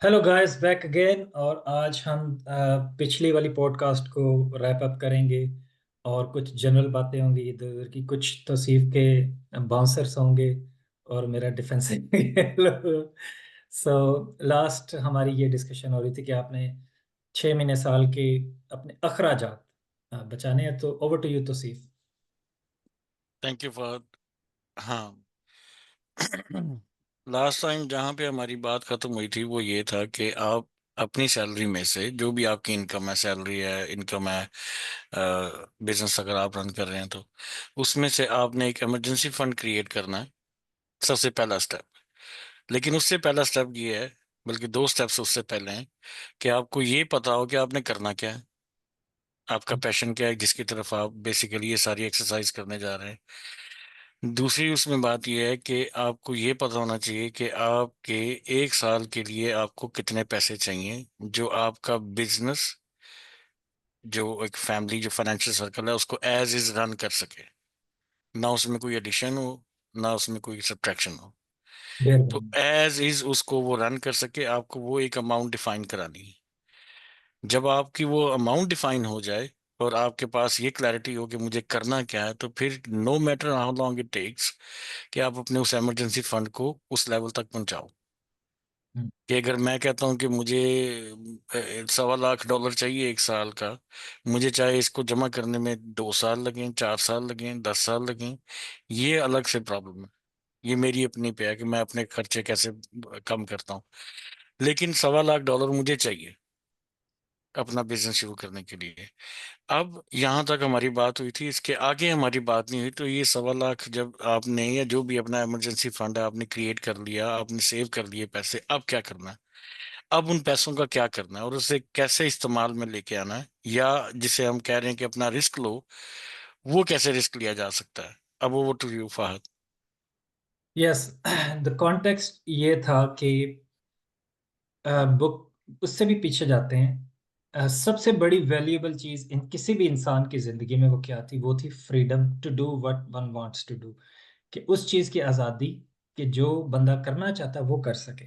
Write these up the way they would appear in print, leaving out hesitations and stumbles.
Hello guys, back again. और आज हम पिछली वाली पॉडकास्ट को रैप अप करेंगे। और कुछ जनरल बातें होंगी इधर उधर की, कुछ तौसीफ के बाउंसर्स होंगे और मेरा डिफेंसिव। सो लास्ट हमारी ये डिस्कशन हो रही थी कि आपने 6 महीने साल के अपने अखराजात बचाने हैं। तो over to you Tauseef. Thank you for हाँ। लास्ट टाइम जहाँ पे हमारी बात खत्म हुई थी वो ये था कि आप अपनी सैलरी में से जो भी आपकी इनकम है, सैलरी है, इनकम है, बिजनेस अगर आप रन कर रहे हैं तो उसमें से आपने एक इमरजेंसी फंड क्रिएट करना है। सबसे पहला स्टेप। लेकिन उससे पहला स्टेप ये है, बल्कि दो स्टेप्स उससे पहले हैं, कि आपको ये पता हो कि आपने करना क्या है, आपका पैशन क्या है, जिसकी तरफ आप बेसिकली ये सारी एक्सरसाइज करने जा रहे हैं। दूसरी उसमें बात यह है कि आपको ये पता होना चाहिए कि आपके 1 साल के लिए आपको कितने पैसे चाहिए, जो आपका बिजनेस, जो एक फैमिली, जो फाइनेंशियल सर्कल है, उसको एज इज रन कर सके। ना उसमें कोई एडिशन हो, ना उसमें कोई सब्ट्रैक्शन हो। बिल्कुल। तो एज इज उसको वो रन कर सके, आपको वो एक अमाउंट डिफाइन करानी है। जब आपकी वो अमाउंट डिफाइन हो जाए और आपके पास ये क्लैरिटी हो कि मुझे करना क्या है, तो फिर no matter how long it takes कि आप अपने उस इमरजेंसी फंड को उस लेवल तक पहुंचाओ। कि अगर मैं कहता हूं कि मुझे $1.25 लाख चाहिए 1 साल का, मुझे चाहे इसको जमा करने में 2 साल लगें, 4 साल लगें, 10 साल लगें, ये अलग से प्रॉब्लम है। ये मेरी अपनी पे है कि मैं अपने खर्चे कैसे कम करता हूँ। लेकिन $1.25 लाख मुझे चाहिए अपना बिजनेस शुरू करने के लिए। अब यहाँ तक हमारी बात हुई थी, इसके आगे हमारी बात नहीं हुई। तो ये 1.25 लाख जब आपने, या जो भी अपना इमरजेंसी फंड है, आपने क्रिएट कर लिया, आपने सेव कर लिए पैसे, अब क्या करना है? अब उन पैसों का क्या करना है और उसे कैसे इस्तेमाल में लेके आना है, या जिसे हम कह रहे हैं कि अपना रिस्क लो, वो कैसे रिस्क लिया जा सकता है? अब over to you Fahad. Yes. The context ये था कि बुक उससे भी पीछे जाते हैं। सबसे बड़ी वैल्यूएबल चीज इन किसी भी इंसान की जिंदगी में वो क्या थी? वो थी freedom to do what one wants to do. कि उस चीज की आजादी, कि जो बंदा करना चाहता है वो कर सके।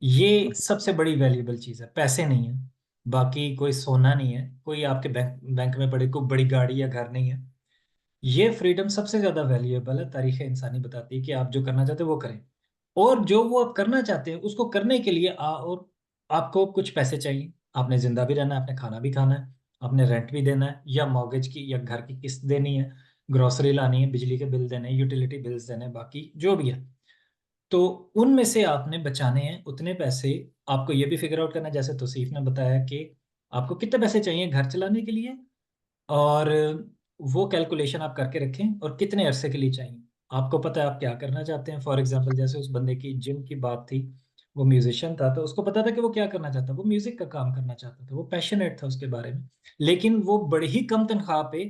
ये सबसे बड़ी वैल्यूएबल चीज है, पैसे नहीं है। बाकी कोई सोना नहीं है, कोई आपके बैंक बैंक में पड़े कोई बड़ी गाड़ी या घर नहीं है। ये फ्रीडम सबसे ज्यादा वैल्यूएबल है। तारीख इंसानी बताती है कि आप जो करना चाहते हो वो करें। और जो वो आप करना चाहते हैं उसको करने के लिए और आपको कुछ पैसे चाहिए। आपने जिंदा भी रहना है, आपने खाना भी खाना है, आपने रेंट भी देना है, या मॉर्गेज की या घर की किस्त देनी है, ग्रोसरी लानी है, बिजली के बिल देने हैं, यूटिलिटी बिल्स देने हैं, बाकी जो भी है। तो उनमें से आपने बचाने हैं उतने पैसे। आपको ये भी फिगर आउट करना है, जैसे तौसीफ ने बताया कि आपको कितने पैसे चाहिए घर चलाने के लिए। और वो कैलकुलेशन आप करके रखें, और कितने अरसे के लिए चाहिए। आपको पता है आप क्या करना चाहते हैं। फॉर एग्जांपल, जैसे उस बंदे की जिम की बात थी, वो म्यूजिशियन था, तो उसको पता था कि वो क्या करना चाहता, वो म्यूजिक का काम करना चाहता था, वो पैशनेट था उसके बारे में। लेकिन वो बड़ी ही कम तनख्वाह पे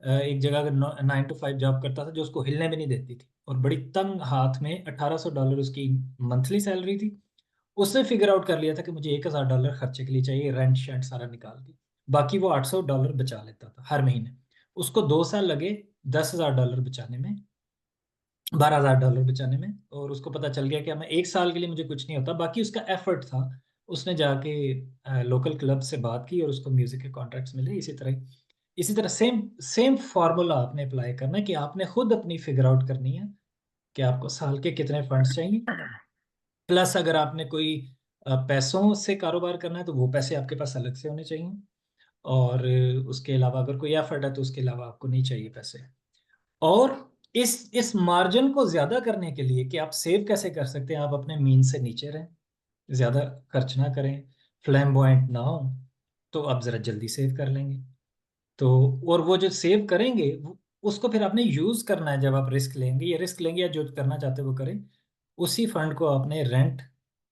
एक जगह अगर 9 to 5 जॉब करता था, जो उसको हिलने भी नहीं देती थी, और बड़ी तंग हाथ में $1800 उसकी मंथली सैलरी थी। उसने फिगर आउट कर लिया था कि मुझे $1000 खर्चे के लिए चाहिए, रेंट शेंट सारा निकाल के। बाकी वो $800 बचा लेता था हर महीने। उसको 2 साल लगे $10,000 बचाने में, $12,000 बचाने में। और उसको पता चल गया कि मैं 1 साल के लिए मुझे कुछ नहीं होता। बाकी उसका एफर्ट था। उसने जाके लोकल क्लब से बात की और उसको म्यूजिक के कॉन्ट्रैक्ट्स मिले। इसी तरह सेम सेम फार्मूला आपने अप्लाई करना है कि आपने खुद अपनी फिगर आउट करनी है कि आपको साल के कितने फंड्स चाहिए। प्लस अगर आपने कोई पैसों से कारोबार करना है तो वो पैसे आपके पास अलग से होने चाहिए। और उसके अलावा अगर कोई एफर्ट है तो उसके अलावा आपको नहीं चाहिए पैसे। और इस मार्जिन को ज्यादा करने के लिए कि आप सेव कैसे कर सकते हैं, आप अपने मीन से नीचे रहें, ज्यादा खर्च ना करें, फ्लैम्बॉयंट ना हो, तो आप जरा जल्दी सेव कर लेंगे। तो और वो जो सेव करेंगे उसको फिर आपने यूज करना है। जब आप रिस्क लेंगे, या रिस्क लेंगे या जो करना चाहते हो वो करें, उसी फंड को आपने रेंट,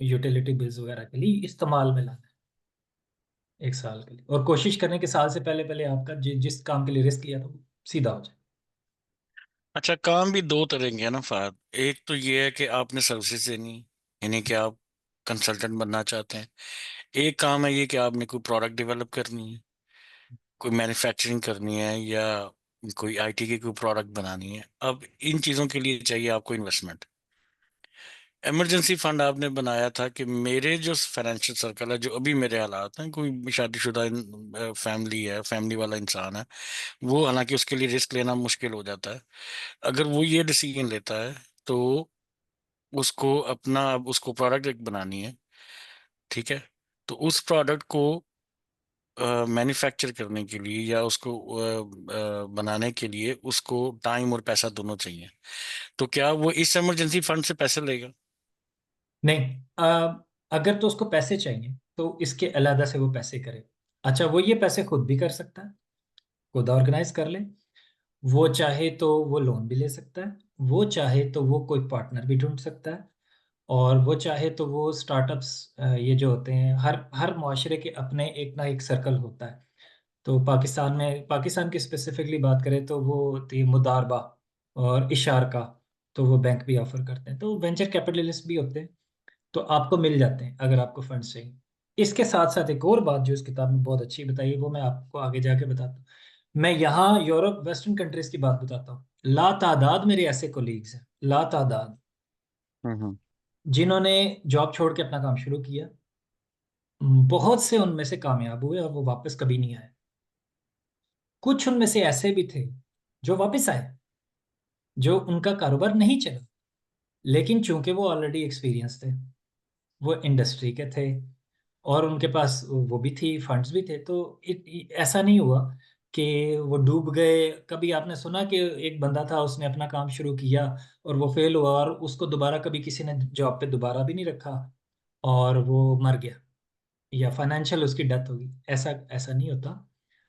यूटिलिटी बिल्स वगैरह के लिए इस्तेमाल में लाना है 1 साल के लिए। और कोशिश करें कि साल से पहले पहले आपका जिस काम के लिए रिस्क लिया था वो सीधा हो जाए। अच्छा, काम भी दो तरह के हैं ना फाहद। एक तो ये है कि आपने सर्विसेज देनी, यानी कि आप कंसल्टेंट बनना चाहते हैं। एक काम है ये कि आपने कोई प्रोडक्ट डेवलप करनी है, कोई मैन्युफैक्चरिंग करनी है, या कोई आईटी की कोई प्रोडक्ट बनानी है। अब इन चीज़ों के लिए चाहिए आपको इन्वेस्टमेंट। इमरजेंसी फंड आपने बनाया था कि मेरे जो फाइनेंशियल सर्कल है, जो अभी मेरे हालात हैं, कोई शादीशुदा फैमिली है, फैमिली वाला इंसान है, वो हालांकि उसके लिए रिस्क लेना मुश्किल हो जाता है, अगर वो ये डिसीजन लेता है तो उसको अपना, अब उसको प्रोडक्ट एक बनानी है, ठीक है, तो उस प्रोडक्ट को मैन्युफैक्चर करने के लिए या उसको बनाने के लिए उसको टाइम और पैसा दोनों चाहिए। तो क्या वो इस इमरजेंसी फंड से पैसे लेगा? नहीं, अगर तो उसको पैसे चाहिए तो इसके अलग से वो पैसे करे। अच्छा, वो ये पैसे खुद भी कर सकता है, खुद ऑर्गेनाइज कर ले। वो चाहे तो वो लोन भी ले सकता है, वो चाहे तो वो कोई पार्टनर भी ढूंढ सकता है, और वो चाहे तो वो स्टार्टअप्स, ये जो होते हैं, हर हर मुआशरे के अपने एक ना एक सर्कल होता है। तो पाकिस्तान में, पाकिस्तान की स्पेसिफिकली बात करें तो वो होती है मुदारबा और इशारका। तो वो बैंक भी ऑफर करते हैं, तो वेंचर कैपिटलिस्ट भी होते हैं। तो आपको मिल जाते हैं अगर आपको फंड्स चाहिए। इसके साथ साथ एक और बात जो इस किताब में बहुत अच्छी बताई है, वो मैं आपको आगे जाके बताता हूँ। मैं यहाँ यूरोप वेस्टर्न कंट्रीज की बात बताता हूँ। ला तादाद मेरे ऐसे कोलीग्स हैं, ला तादाद, हम्म। जिन्होंने जॉब छोड़ के अपना काम शुरू किया। बहुत से उनमें से कामयाब हुए और वो वापस कभी नहीं आए। कुछ उनमें से ऐसे भी थे जो वापस आए, जो उनका कारोबार नहीं चला, लेकिन चूंकि वो ऑलरेडी एक्सपीरियंस थे, वो इंडस्ट्री के थे, और उनके पास वो भी थी, फंड्स भी थे, तो ऐसा नहीं हुआ कि वो डूब गए। कभी आपने सुना कि एक बंदा था, उसने अपना काम शुरू किया और वो फेल हुआ और उसको दोबारा कभी किसी ने जॉब पे दोबारा भी नहीं रखा और वो मर गया, या फाइनेंशियल उसकी डेथ होगी? ऐसा ऐसा नहीं होता।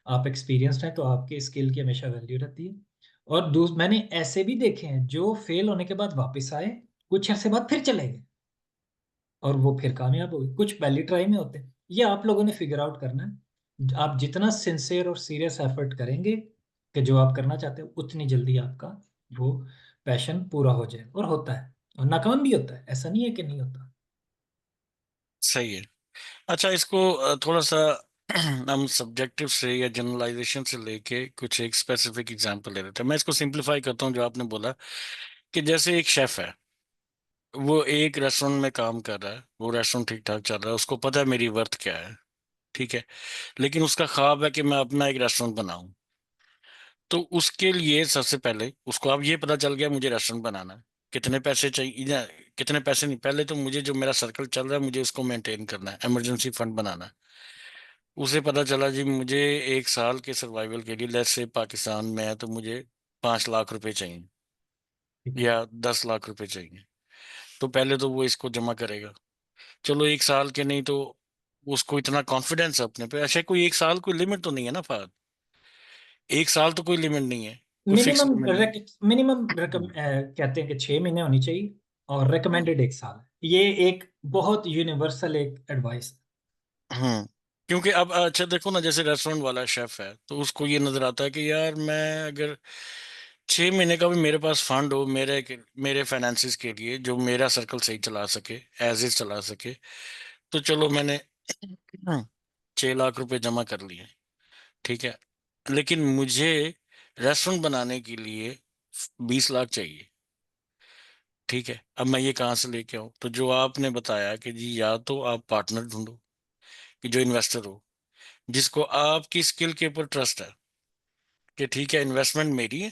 आप एक्सपीरियंस्ड हैं तो आपकी स्किल की हमेशा वैल्यू रहती है। और मैंने ऐसे भी देखे हैं जो फेल होने के बाद वापस आए, कुछ अरसे बाद फिर चले गए और वो फिर कामयाब हो गए। कुछ पहली ट्राई में होते हैं। ये आप लोगों ने फिगर आउट करना है। आप जितना सिंसियर और सीरियस एफर्ट करेंगे कि जो आप करना चाहते हो, उतनी जल्दी आपका वो पैशन पूरा हो जाए, और होता है, और नाकाम भी होता है, ऐसा नहीं है कि नहीं होता। सही है। अच्छा, इसको थोड़ा सा हम सब्जेक्टिव से या जनरलाइजेशन से लेके कुछ एक स्पेसिफिक एग्जांपल ले लेते हैं। मैं इसको सिंपलीफाई करता हूँ। जो आपने बोला कि जैसे एक शेफ है, वो एक रेस्टोरेंट में काम कर रहा है, वो रेस्टोरेंट ठीक ठाक चल रहा है, उसको पता है मेरी वर्थ क्या है, ठीक है, लेकिन उसका ख्वाब है कि मैं अपना एक रेस्टोरेंट बनाऊं। तो उसके लिए सबसे पहले उसको अब ये पता चल गया मुझे रेस्टोरेंट बनाना है, कितने पैसे चाहिए या कितने पैसे नहीं, पहले तो मुझे जो मेरा सर्कल चल रहा है मुझे उसको मेंटेन करना है, इमरजेंसी फंड बनाना है। उसे पता चला जी मुझे एक साल के सर्वाइवल के लिए, लेट्स से पाकिस्तान में है तो मुझे 5 लाख रुपए चाहिए ठीक है। या 10 लाख रुपए चाहिए। तो पहले तो वो इसको जमा करेगा। चलो एक साल के नहीं तो उसको इतना कॉन्फिडेंस है अपने पे, अच्छा कोई एक साल कोई लिमिट तो नहीं है ना फाद, एक साल तो कोई लिमिट नहीं है, कोई फिक्स मिनिमम लिमिट नहीं मिनिमम रकम, है। कहते हैं कि 6 महीने होनी चाहिए, और हम्म। रिकमेंडेड 1 साल है। ये एक बहुत यूनिवर्सल एक एडवाइस हम्म। क्योंकि अब अच्छा देखो ना, जैसे रेस्टोरेंट वाला शेफ है तो उसको ये नजर आता है कि यार मैं अगर 6 महीने का भी मेरे पास फंड हो मेरे फाइनेंसिस के लिए, जो मेरा सर्कल सही चला सके, एज इज चला सके, तो चलो मैंने 6 लाख रुपए जमा कर लिए, ठीक है, लेकिन मुझे रेस्टोरेंट बनाने के लिए 20 लाख चाहिए, ठीक है, अब मैं ये कहाँ से लेके आऊँ? तो जो आपने बताया कि जी या तो आप पार्टनर ढूंढो, कि जो इन्वेस्टर हो, जिसको आपकी स्किल के ऊपर ट्रस्ट है कि ठीक है इन्वेस्टमेंट मेरी है,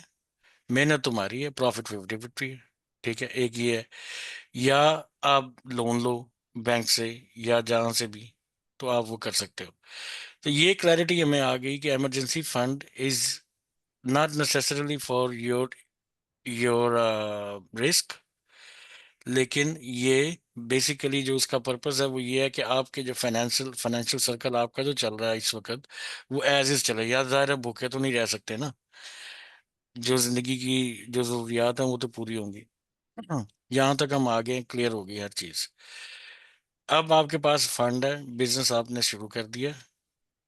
मेहनत तुम्हारी है, प्रॉफिट 50-50 है, ठीक है, एक ये है। या आप लोन लो बैंक से या जहां से भी, तो आप वो कर सकते हो। तो ये क्लैरिटी हमें आ गई कि emergency fund is not necessarily for your risk, लेकिन ये बेसिकली जो उसका पर्पस है वो ये है कि आपके जो फाइनेंशियल सर्कल आपका जो चल रहा है इस वक्त, वो एज इज चले। या ज़ाहिर है भूखे तो नहीं रह सकते ना, जो जिंदगी की जो जरूरियात हैं वो तो पूरी होंगी। यहाँ तक हम आगे क्लियर हो गई हर चीज। अब आपके पास फंड है, बिजनेस आपने शुरू कर दिया,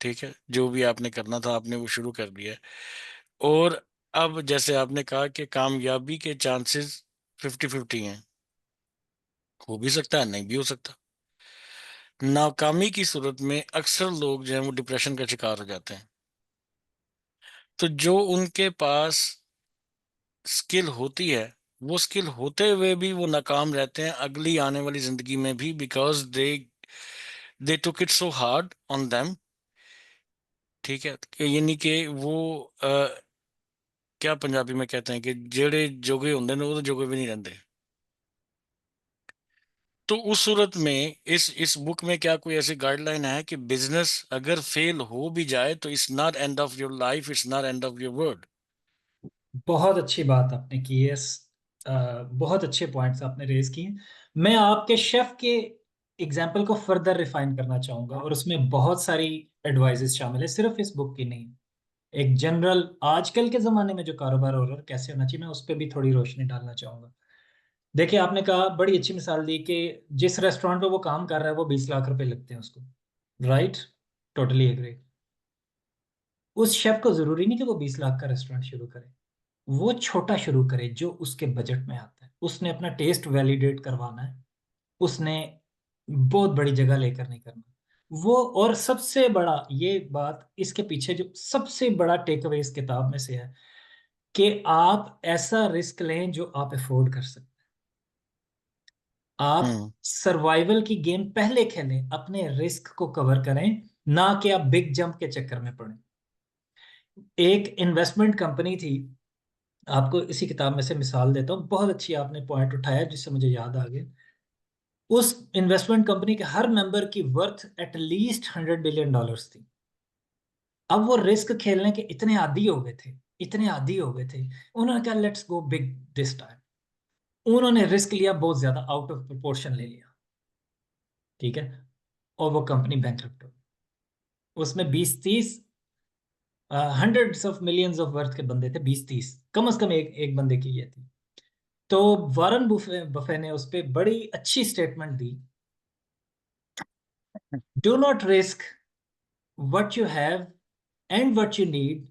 ठीक है, जो भी आपने करना था आपने वो शुरू कर दिया है। और अब जैसे आपने कहा कि कामयाबी के चांसेस 50-50 हैं, हो भी सकता है नहीं भी हो सकता। नाकामी की सूरत में अक्सर लोग जो है वो डिप्रेशन का शिकार हो जाते हैं। तो जो उनके पास स्किल होती है वो स्किल होते हुए भी वो नाकाम रहते हैं अगली आने वाली जिंदगी में भी, because they took it so hard on them. ठीक है, यानी कि वो क्या पंजाबी में कहते हैं कि जेड़े जोगे होंगे ने वो तो जोगे भी नहीं रहते। तो उस सूरत में इस बुक में क्या कोई ऐसी गाइडलाइन है कि बिजनेस अगर फेल हो भी जाए तो it's not end of your life, it's not end of your world? बहुत अच्छी बात आपने की है। बहुत अच्छे पॉइंट्स आपने रेज किए। मैं आपके शेफ के एग्जाम्पल को फर्दर रिफाइन करना चाहूंगा, और उसमें बहुत सारी एडवाइजेस शामिल है, सिर्फ इस बुक की नहीं। एक जनरल आजकल के जमाने में जो कारोबार हो रहा है कैसे होना चाहिए, मैं उस पर भी थोड़ी रोशनी डालना चाहूंगा। देखिए, आपने कहा, बड़ी अच्छी मिसाल दी कि जिस रेस्टोरेंट पे वो काम कर रहा है वो 20 लाख रुपए लगते हैं उसको। राइट। Totally agree. उस शेफ को जरूरी नहीं कि वो 20 लाख का रेस्टोरेंट शुरू करे। वो छोटा शुरू करे जो उसके बजट में आता है। उसने अपना टेस्ट वैलिडेट करवाना है। उसने बहुत बड़ी जगह लेकर नहीं करना वो। और सबसे बड़ा ये बात, इसके पीछे जो सबसे बड़ा टेक अवे इस किताब में से है कि आप ऐसा रिस्क लें जो आप अफोर्ड कर सकते हैं। आप हम्म। सर्वाइवल की गेम पहले खेलें, अपने रिस्क को कवर करें, ना कि आप बिग जंप के चक्कर में पड़े। एक इन्वेस्टमेंट कंपनी थी, आपको इसी किताब में से मिसाल देता हूँ, बहुत अच्छी आपने पॉइंट उठाया जिससे मुझे याद आ गया। उस इन्वेस्टमेंट कंपनी के हर मेंबर की वर्थ एटलीस्ट $100 बिलियन थी। अब वो रिस्क खेलने के इतने आदी हो गए थे, इतने आदी हो गए थे। उन्होंने कहा let's go big this time. उन्होंने रिस्क लिया, बहुत ज्यादा आउट ऑफ प्रोपोर्शन ले लिया। ठीक है। और वो कंपनी बैंकरप्ट हो गई। उसमें 20-30, hundreds of millions of worth के बंदे थे, 20-30 कम से कम एक एक बंदे की ये थी। तो वारन बफे ने उस पर बड़ी अच्छी statement the. Do not risk what you have and what you need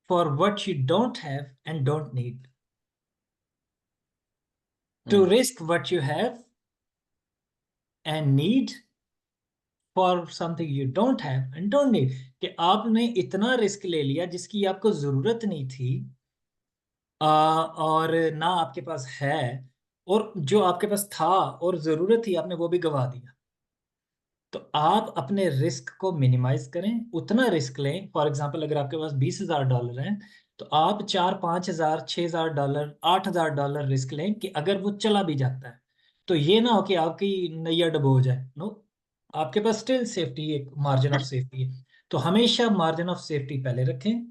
for what you don't have and don't need. To hmm. risk what you have and need for something you don't have and don't need, कि आपने इतना risk ले लिया जिसकी आपको जरूरत नहीं थी, और ना आपके पास है, और जो आपके पास था और जरूरत थी आपने वो भी गवा दिया। तो आप अपने रिस्क को मिनिमाइज करें, उतना रिस्क लें। फॉर एग्जांपल, अगर आपके पास $20,000 हैं, तो आप 4-5 हजार, $6,000, $8,000 रिस्क लें कि अगर वो चला भी जाता है तो ये ना हो कि आपकी नैया डुबो जाए। नो, आपके पास स्टिल सेफ्टी, एक मार्जिन ऑफ सेफ्टी है। तो हमेशा मार्जिन ऑफ सेफ्टी पहले रखें,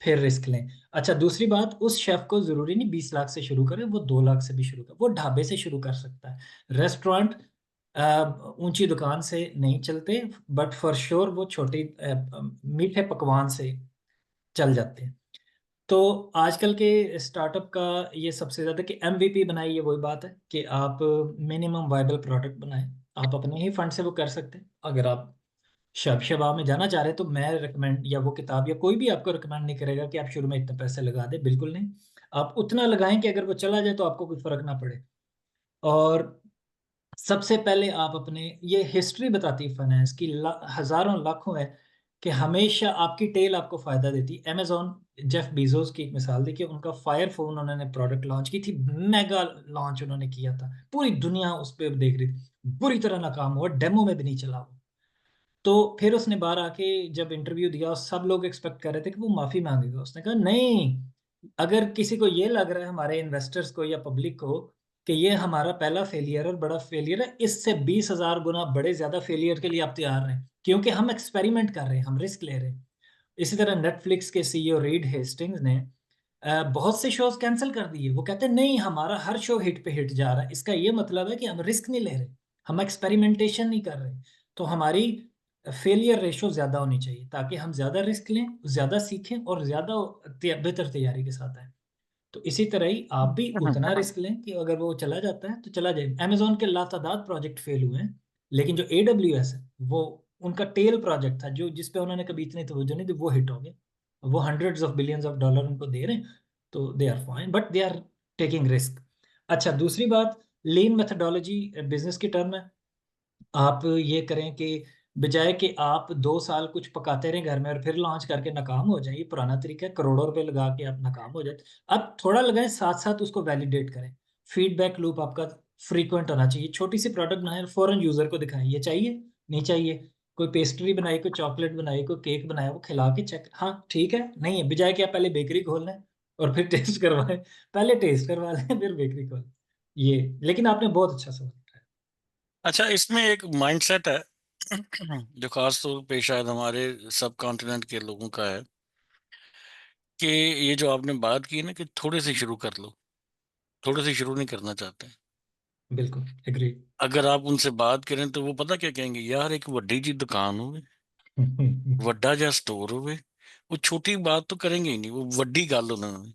फिर रिस्क लें। अच्छा, दूसरी बात, उस शेफ को जरूरी नहीं 20 लाख से शुरू करे, वो 2 लाख से भी शुरू करे, वो ढाबे से शुरू कर सकता है। रेस्टोरेंट ऊंची दुकान से नहीं चलते, बट फॉर श्योर वो छोटी मीठे पकवान से चल जाते हैं। तो आजकल के स्टार्टअप का ये सबसे ज्यादा कि एमवीपी बनाई, ये वही बात है कि आप मिनिमम वायबल प्रोडक्ट बनाएं। आप अपने ही फंड से वो कर सकते हैं। अगर आप शबाब में जाना चाह रहे हैं तो मैं रिकमेंड, या वो किताब या कोई भी आपको रिकमेंड नहीं करेगा कि आप शुरू में इतने पैसे लगा दें, बिल्कुल नहीं। आप उतना लगाएं कि अगर वो चला जाए तो आपको कोई फर्क ना पड़े। और सबसे पहले आप अपने, ये हिस्ट्री बताती है फाइनेंस की, हजारों लाखों है कि हमेशा आपकी टेल आपको फायदा देती है। अमेजॉन, जेफ बीजोस की एक मिसाल देखिए, उनका फायर फोन उन्होंने प्रोडक्ट लॉन्च की थी, मेगा लॉन्च उन्होंने किया था, पूरी दुनिया उस पर देख रही थी, बुरी तरह नाकाम हुआ, डेमो में भी नहीं चला वो। तो फिर उसने बाहर आके जब इंटरव्यू दिया, सब लोग एक्सपेक्ट कर रहे थे कि वो माफी मांगेगा। उसने कहा नहीं, अगर किसी को ये लग रहा है, हमारे इन्वेस्टर्स को या पब्लिक को, कि ये हमारा पहला फेलियर और बड़ा फेलियर है, इससे 20,000 गुना बड़े ज्यादा फेलियर के लिए आप तैयार हैं, क्योंकि हम एक्सपेरिमेंट कर रहे हैं, हम रिस्क ले रहे हैं। इसी तरह नेटफ्लिक्स के सीईओ रीड हेस्टिंग्स ने बहुत से शोज कैंसिल कर दिए। वो कहते हैं नहीं, हमारा हर शो हिट पे हिट जा रहा है, इसका ये मतलब है कि हम रिस्क नहीं ले रहे, हम एक्सपेरिमेंटेशन नहीं कर रहे। तो हमारी फेलियर रेशो ज्यादा होनी चाहिए ताकि हम ज्यादा रिस्क लें, ज्यादा सीखें और ज्यादा बेहतर तैयारी के साथ आए। तो इसी तरह ही आप भी उतना रिस्क लें कि अगर वो चला जाता है तो चला जाए। अमेजोन के लातादार प्रोजेक्ट फेल हुए हैं, लेकिन जो AWS है, वो उनका टेल प्रोजेक्ट था जो जिसपे उन्होंने कभी इतनी तवज्जो नहीं दी, वो हिट हो गए। वो hundreds of billions of dollar उनको दे रहे हैं। तो they are fine, but they are taking risk. अच्छा, दूसरी बात, लीन मेथडोलॉजी बिजनेस की टर्म है। आप ये करें कि बजाय कि आप 2 साल कुछ पकाते रहे घर में और फिर लॉन्च करके नाकाम हो जाए, ये पुराना तरीका है, करोड़ों रुपए लगा के आप नाकाम हो जाए। अब थोड़ा लगाएं, साथ साथ उसको वैलिडेट करें। फीडबैक लूप आपका फ्रीक्वेंट होना चाहिए। छोटी सी प्रोडक्ट बनाए, फौरन यूजर को दिखाएं, ये चाहिए नहीं चाहिए। कोई पेस्ट्री बनाई, कोई चॉकलेट बनाई, कोई केक बनाया, वो खिला के चेक, हाँ ठीक है नहीं है, बजाय कि आप पहले बेकरी खोल लें और फिर टेस्ट करवाएं। पहले टेस्ट करवा लें फिर बेकरी खोलें। ये, लेकिन आपने बहुत अच्छा सवाल उठाया। अच्छा, इसमें एक माइंडसेट है जो खास तौर पे शायद हमारे सब कॉन्टिनेंट के लोगों का है, कि ये जो आपने बात की ना कि थोड़े से शुरू कर लो, थोड़े से शुरू नहीं करना चाहते। बिल्कुल एग्री। अगर आप उनसे बात करें तो वो पता क्या कहेंगे, यार एक वड्डी जी दुकान हो, वड्डा जा स्टोर होवे, वो छोटी बात तो करेंगे ही नहीं, वो वड्डी गल उन्होंने,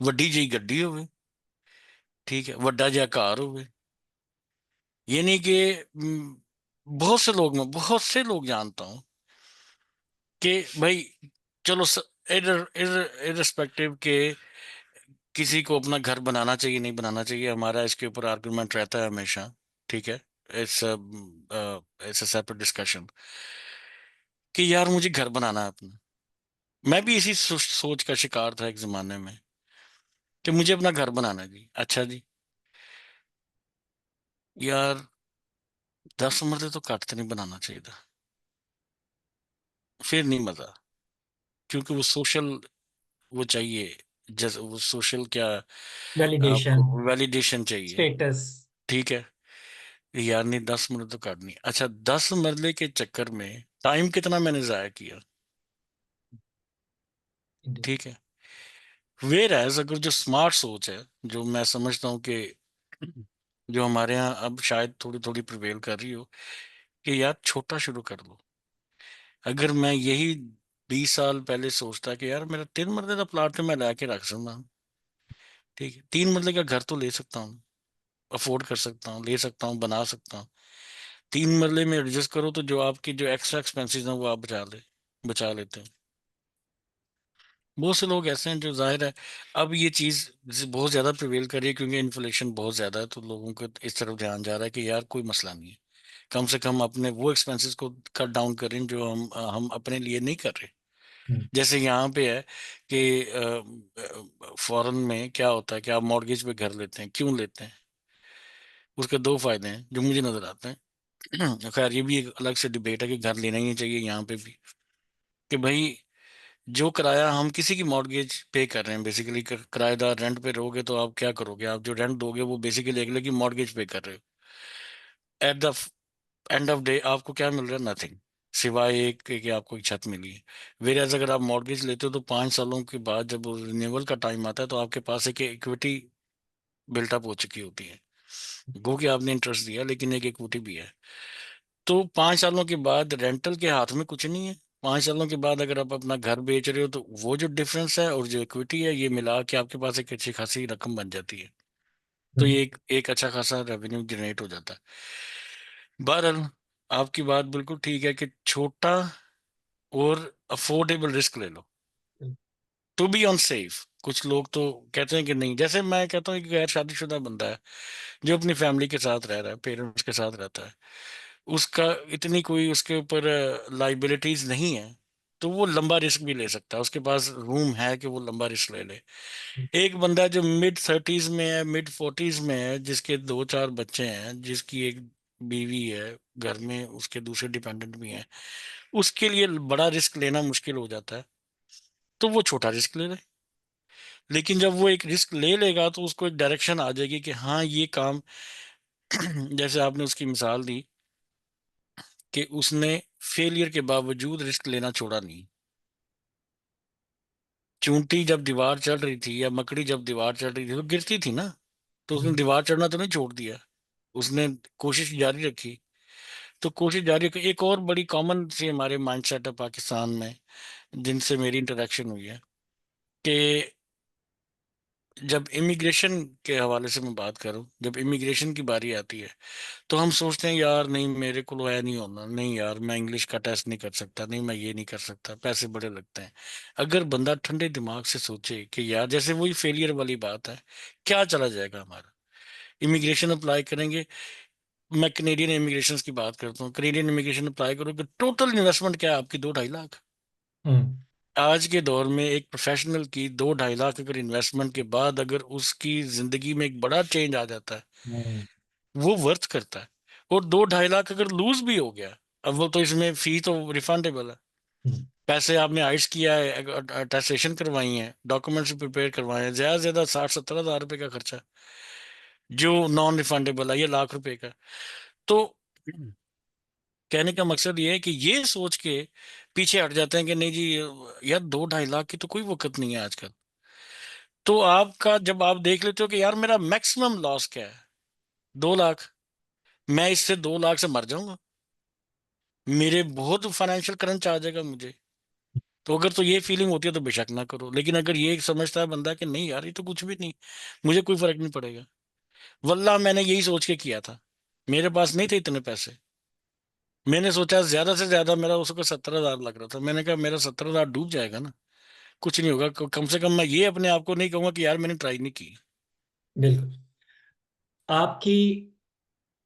वड्डी जी गड्डी होवे, ठीक है, वड्डा जा कार होवे। ये नहीं कि बहुत से लोग, मैं बहुत से लोग जानता हूँ कि भाई चलो इररिस्पेक्टिव के किसी को अपना घर बनाना चाहिए नहीं बनाना चाहिए, हमारा इसके ऊपर आर्गुमेंट रहता है हमेशा, ठीक है। It's it's a separate discussion कि यार मुझे घर बनाना है अपना। मैं भी इसी सोच का शिकार था एक जमाने में कि मुझे अपना घर बनाना है जी, अच्छा जी, यार 10 मरले तो घट तो नहीं बनाना चाहिए था, फिर नहीं मजा, क्योंकि वो सोशल, वो चाहिए, जैसे वो सोशल क्या, वैलिडेशन, आपको वैलिडेशन चाहिए, स्टेटस। ठीक है। यार नहीं, 10 मरले तो काटनी, अच्छा 10 मरले के चक्कर में टाइम कितना मैंने जाया किया, ठीक है। वेर एज अगर जो स्मार्ट सोच है, जो मैं समझता हूँ कि जो हमारे यहाँ अब शायद थोड़ी थोड़ी प्रिवेल कर रही हो, कि यार छोटा शुरू कर लो। अगर मैं यही 20 साल पहले सोचता कि यार मेरा 3 मरले का प्लाट है, मैं लाके रख सकता हूँ, ठीक है, 3 मरले का घर तो ले सकता हूँ, अफोर्ड कर सकता हूँ, ले सकता हूँ, बना सकता हूँ। 3 मरले में एडजस्ट करो तो जो आपकी जो एक्स्ट्रा एक्सपेंसेस हैं वो आप बचा लेते हैं। बहुत से लोग ऐसे हैं जो जाहिर है, अब ये चीज बहुत ज्यादा प्रिवेल कर रही है क्योंकि इन्फ्लेशन बहुत ज्यादा है, तो लोगों को इस तरफ ध्यान जा रहा है कि यार कोई मसला नहीं है, कम से कम अपने वो एक्सपेंसेस को कट डाउन करें जो हम अपने लिए नहीं कर रहे। जैसे यहाँ पे है कि फॉरेन में क्या होता है कि आप मॉर्गेज पे घर लेते हैं, क्यों लेते हैं? उसके दो फायदे हैं जो मुझे नजर आते हैं। खैर ये भी एक अलग से डिबेट है कि घर लेना ही नहीं चाहिए यहाँ पे भी, कि भाई जो किराया हम किसी की मॉर्गेज पे कर रहे हैं, बेसिकली किराएदार रेंट पे रहोगे तो आप क्या करोगे, आप जो रेंट दोगे वो बेसिकली अगले की मॉर्गेज पे कर रहे हो। At the end of day आपको क्या मिल रहा है? नथिंग, सिवाय एक कि आपको एक छत मिली है। वेर एज अगर आप मॉर्गेज लेते हो तो 5 सालों के बाद जब रिन्यूअल का टाइम आता है तो आपके पास एक इक्विटी बिल्टअप हो चुकी होती है। गो कि आपने इंटरेस्ट दिया लेकिन एक इक्विटी भी है। तो 5 सालों के बाद रेंटल के हाथ में कुछ नहीं है। 5 सालों के बाद अगर आप अपना घर बेच रहे हो तो वो जो डिफरेंस है और जो इक्विटी है ये मिला के आपके पास एक अच्छी खासी रकम बन जाती है। तो ये एक अच्छा खासा रेवेन्यू जनरेट हो जाता है। बहरहाल आपकी बात बिल्कुल ठीक है कि छोटा और अफोर्डेबल रिस्क ले लो, टू बी ऑन सेफ। कुछ लोग तो कहते हैं कि नहीं, जैसे मैं कहता हूँ कि गैर शादीशुदा बंदा है जो अपनी फैमिली के साथ रह रहा है, पेरेंट्स के साथ रहता है, उसका इतनी कोई उसके ऊपर लाइबिलिटीज नहीं है, तो वो लंबा रिस्क भी ले सकता है, उसके पास रूम है कि वो लंबा रिस्क ले ले। एक बंदा जो मिड 30s में है, मिड 40s में है, जिसके 2 4 बच्चे हैं, जिसकी एक बीवी है, घर में उसके दूसरे डिपेंडेंट भी हैं, उसके लिए बड़ा रिस्क लेना मुश्किल हो जाता है, तो वो छोटा रिस्क ले ले। लेकिन जब वो एक रिस्क ले लेगा तो उसको एक डायरेक्शन आ जाएगी कि हाँ ये काम जैसे आपने उसकी मिसाल दी कि उसने फेलियर के बावजूद रिस्क लेना छोड़ा नहीं। चूंटी जब दीवार चढ़ रही थी या मकड़ी जब दीवार चढ़ रही थी तो गिरती थी ना, तो उसने दीवार चढ़ना तो नहीं छोड़ दिया, उसने कोशिश जारी रखी। तो कोशिश जारी रखी। एक और बड़ी कॉमन सी हमारे माइंडसेट है पाकिस्तान में, जिनसे मेरी इंटरेक्शन हुई है, कि जब इमिग्रेशन के हवाले से मैं बात करूं, जब इमिग्रेशन की बारी आती है तो हम सोचते हैं यार नहीं मेरे को है नहीं होना, नहीं यार मैं इंग्लिश का टेस्ट नहीं कर सकता, नहीं मैं ये नहीं कर सकता, पैसे बड़े लगते हैं। अगर बंदा ठंडे दिमाग से सोचे कि यार जैसे वही फेलियर वाली बात है, क्या चला जाएगा हमारा, इमिग्रेशन अप्लाई करेंगे, मैं कनेडियन इमिग्रेशन की बात करता हूँ, कनेडियन इमिग्रेशन अप्लाई करो कि टोटल इन्वेस्टमेंट क्या है आपकी, 2-2.5 लाख। हम्म। आज के दौर में एक प्रोफेशनल की 2-2.5 लाख अगर इन्वेस्टमेंट के बाद अगर उसकी जिंदगी में एक बड़ा चेंज आ जाता है, हम्म। वो वर्थ करता है। और 2-2.5 लाख अगर लूज भी हो गया, अब वो तो इसमें फी तो रिफंडेबल है। हम्म। पैसे आपने आइस किया है, अटेस्टेशन करवाई है, डॉक्यूमेंट्स प्रिपेयर करवाए हैं, ज्यादा से ज्यादा 60-70 हज़ार रुपए का खर्चा जो नॉन रिफंडेबल है, ये लाख रुपए का। तो कहने का मकसद ये है कि ये सोच के पीछे हट जाते हैं कि नहीं जी यार, 2-2.5 लाख की तो कोई वक्त नहीं है आजकल। तो आपका जब आप देख लेते हो कि यार मेरा मैक्सिमम लॉस क्या है, 2 लाख, मैं इससे 2 लाख से मर जाऊंगा, मेरे बहुत फाइनेंशियल क्रंच आ जाएगा मुझे। तो अगर तो ये फीलिंग होती है तो बेशक ना करो, लेकिन अगर ये समझता है बंदा कि नहीं यार ये तो कुछ भी नहीं, मुझे कोई फर्क नहीं पड़ेगा। वल्लाह मैंने यही सोच के किया था, मेरे पास नहीं थे इतने पैसे। मैंने सोचा ज्यादा से ज्यादा, मेरा उसको 70 हज़ार लग रहा था, मैंने कहा मेरा 70 हज़ार डूब जाएगा ना, कुछ नहीं होगा, कम से कम मैं ये अपने आप को नहीं कहूंगा कि यार मैंने ट्राई नहीं की। बिल्कुल। आपकी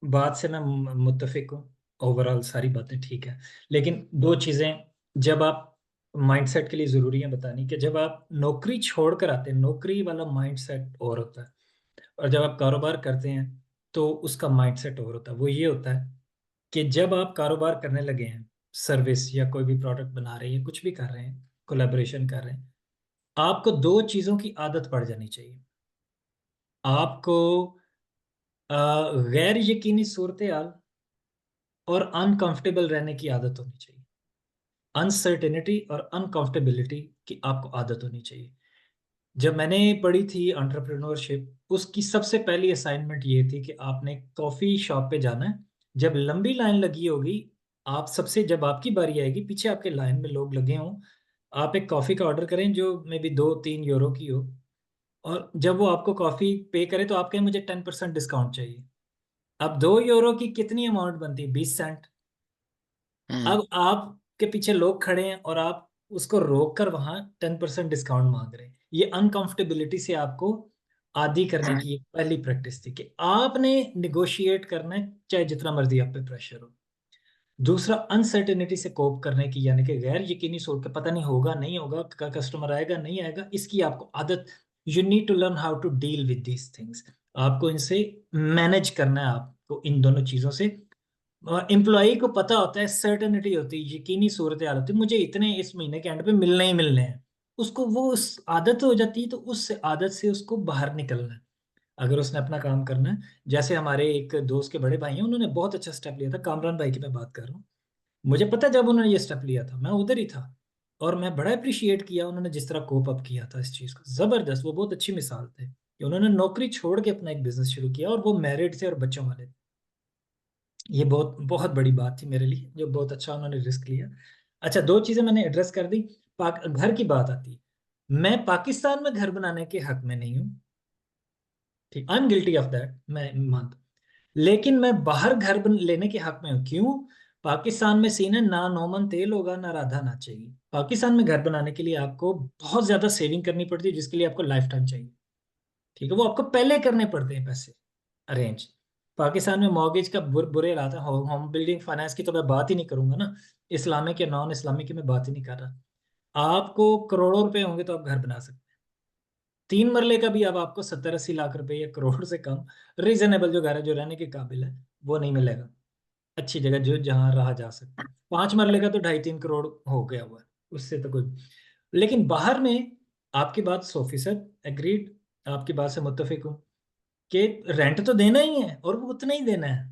बात से मैं मुत्तफिक हूँ। ओवरऑल सारी बातें ठीक है, लेकिन दो चीजें जब आप माइंडसेट के लिए जरूरी है बतानी, कि जब आप नौकरी छोड़कर आते हैं, नौकरी वाला माइंडसेट और होता है, और जब आप कारोबार करते हैं तो उसका माइंडसेट और होता है। वो ये होता है कि जब आप कारोबार करने लगे हैं, सर्विस या कोई भी प्रोडक्ट बना रहे हैं, कुछ भी कर रहे हैं, कोलैबोरेशन कर रहे हैं, आपको दो चीजों की आदत पड़ जानी चाहिए। आपको अ, गैर यकीनी सूरत हाल और अनकंफर्टेबल रहने की आदत होनी चाहिए। अनसर्टेनिटी और अनकंफर्टेबिलिटी की आपको आदत होनी चाहिए। जब मैंने पढ़ी थी एंटरप्रेन्योरशिप, उसकी सबसे पहली असाइनमेंट ये थी कि आपने कॉफी शॉप पे जाना है। जब लंबी लाइन लगी होगी, आप सबसे जब आपकी बारी आएगी, पीछे आपके लाइन में लोग लगे हों, आप एक कॉफी का ऑर्डर करें जो मे बी 2-3 यूरो की हो। और जब वो आपको कॉफी पे करे तो आप कहें मुझे 10% डिस्काउंट चाहिए। अब 2 यूरो की कितनी अमाउंट बनती है? 20 सेंट। हम्म। अब आपके पीछे लोग खड़े हैं और आप उसको रोक कर वहां 10% डिस्काउंट मांग रहे हैं। ये अनकंफर्टेबिलिटी से आपको आदी करने की एक पहली प्रैक्टिस थी कि आपने निगोशिएट करना है, चाहे जितना मर्जी आप पे प्रेशर हो। दूसरा, अनसर्टेनिटी से कोप करने की, यानी कि गैर यकीनी सोच के पता नहीं होगा नहीं होगा, कस्टमर आएगा नहीं आएगा, इसकी आपको आदत। You need to learn how to deal with these things. आपको इनसे मैनेज करना है, आपको इन दोनों चीजों से। एम्प्लॉय को पता होता है, सर्टेनिटी होती है, यकीनी सूरत हाल होती है, मुझे इतने इस महीने के एंड पे मिलने ही मिलने हैं। उसको वो उस आदत हो जाती है, तो उस आदत से उसको बाहर निकलना है अगर उसने अपना काम करना है। जैसे हमारे एक दोस्त के बड़े भाई हैं, उन्होंने बहुत अच्छा स्टेप लिया था, कामरान भाई की मैं बात कर रहा हूँ। मुझे पता है जब उन्होंने ये स्टेप लिया था मैं उधर ही था, और मैं बड़ा अप्रिशिएट किया उन्होंने जिस तरह कोप अप किया था इस चीज को। जबरदस्त, वो बहुत अच्छी मिसाल थे कि उन्होंने नौकरी छोड़ के अपना एक बिजनेस शुरू किया, और वो मैरिड थे और बच्चों वाले थे। ये बहुत बहुत बड़ी बात थी मेरे लिए, जो बहुत अच्छा उन्होंने रिस्क लिया। अच्छा, दो चीजें मैंने एड्रेस कर दी। घर की बात आती है, मैं पाकिस्तान में घर बनाने के हक में नहीं हूँ, ठीक, I am guilty of that, मैं मानता हूं। लेकिन मैं बाहर घर लेने के हक में हूँ। क्यों? पाकिस्तान में सीन है, ना नोमन तेल होगा ना राधा ना चाहिए। पाकिस्तान में घर बनाने के लिए आपको बहुत ज्यादा सेविंग करनी पड़ती है, जिसके लिए आपको लाइफ टाइम चाहिए। ठीक है, वो आपको पहले करने पड़ते हैं पैसे अरेंज। पाकिस्तान में मॉर्गेज का बुरे हालात है। होम बिल्डिंग फाइनेंस की तो मैं बात ही नहीं करूंगा ना, इस्लामिक या नॉन इस्लामिक की मैं बात ही नहीं कर रहा। आपको करोड़ों रुपए होंगे तो आप घर बना सकते हैं। 3 मरले का भी अब आपको 70-80 लाख रुपए या करोड़ से कम, रीजनेबल जो घर है, जो रहने के काबिल है, वो नहीं मिलेगा। अच्छी जगह जो जहां रहा जा सकता है। 5 मरले का तो 2.5-3 करोड़ हो गया हुआ है, उससे तो कोई। लेकिन बाहर में, आपकी बात 100% एग्रीड, आपकी बात से मुत्तफिक हूँ कि रेंट तो देना ही है और वो उतना ही देना है।